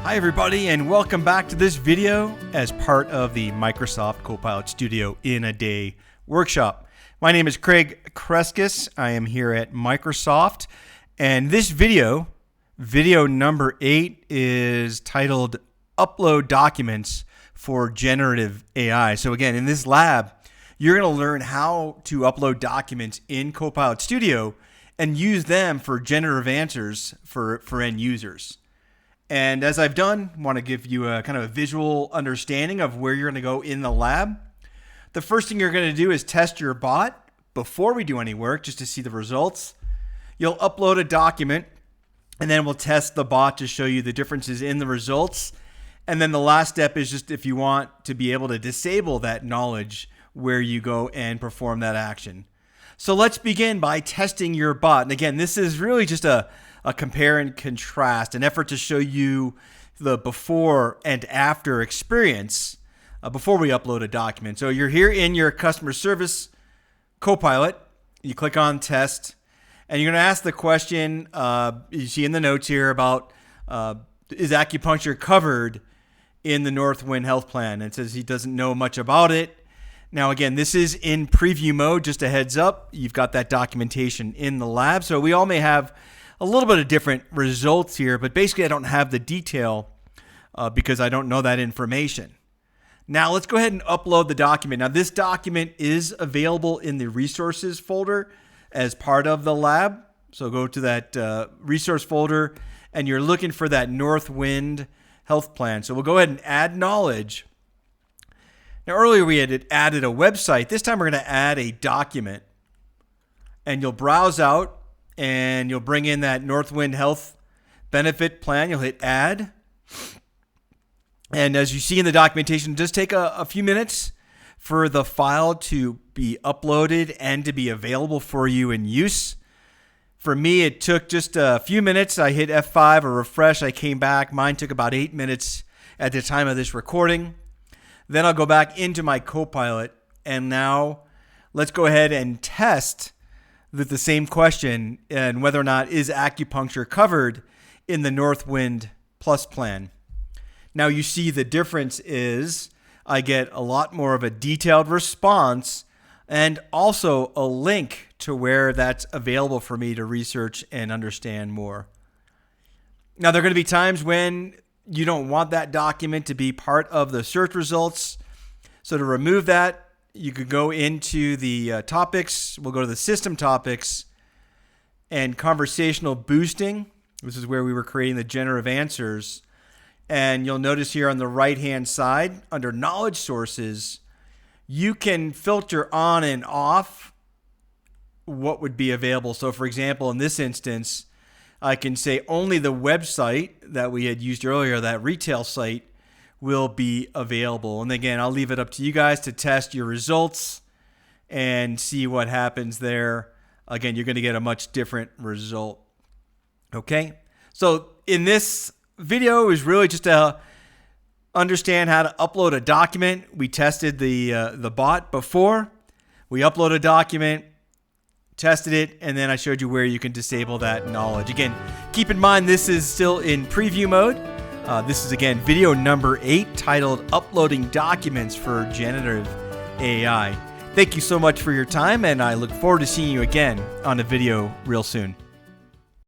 Hi everybody, and welcome back to this video as part of the Microsoft Copilot Studio in a Day workshop. My name is Craig Kreskis. I am here at Microsoft, and this video number 8, is titled Upload Documents for Generative AI. So again, in this lab, you're going to learn how to upload documents in Copilot Studio and use them for generative answers for end users. And as I've done, I want to give you a kind of a visual understanding of where you're going to go in the lab. The first thing you're going to do is test your bot before we do any work, just to see the results. You'll upload a document, and then we'll test the bot to show you the differences in the results. And then the last step is just if you want to be able to disable that knowledge where you go and perform that action. So let's begin by testing your bot. And again, this is really just a compare and contrast, an effort to show you the before and after experience before we upload a document. So you're here in your customer service Copilot. You click on test, and you're going to ask the question you see in the notes here about is acupuncture covered in the Northwind Health Plan? And it says he doesn't know much about it. Now, again, this is in preview mode, just a heads up. You've got that documentation in the lab. So we all may have a little bit of different results here, but basically I don't have the detail because I don't know that information. Now let's go ahead and upload the document. Now this document is available in the resources folder as part of the lab. So go to that resource folder and you're looking for that Northwind Health Plan. So we'll go ahead and add knowledge. Now earlier we had added a website. This time we're going to add a document, and you'll browse out and you'll bring in that Northwind Health Benefit Plan. You'll hit add. And as you see in the documentation, just take a few minutes for the file to be uploaded and to be available for you in use. For me, it took just a few minutes. I hit F5 or refresh. I came back. Mine took about 8 minutes at the time of this recording. Then I'll go back into my Copilot, and now let's go ahead and test the same question and whether or not is acupuncture covered in the Northwind Plus plan. Now you see the difference is I get a lot more of a detailed response and also a link to where that's available for me to research and understand more. Now there are going to be times when you don't want that document to be part of the search results. So to remove that, you could go into the topics. We'll go to the system topics and conversational boosting. This is where we were creating the generative answers. And you'll notice here on the right-hand side, under knowledge sources, you can filter on and off what would be available. So for example, in this instance, I can say only the website that we had used earlier, that retail site, will be available. And again, I'll leave it up to you guys to test your results and see what happens there. Again, you're going to get a much different result. Okay? So in this video is really just to understand how to upload a document. We tested the bot before. We upload a document, tested it, and then I showed you where you can disable that knowledge. Again, keep in mind this is still in preview mode. This is, again, video number 8, titled Uploading Documents for Generative AI. Thank you so much for your time, and I look forward to seeing you again on a video real soon.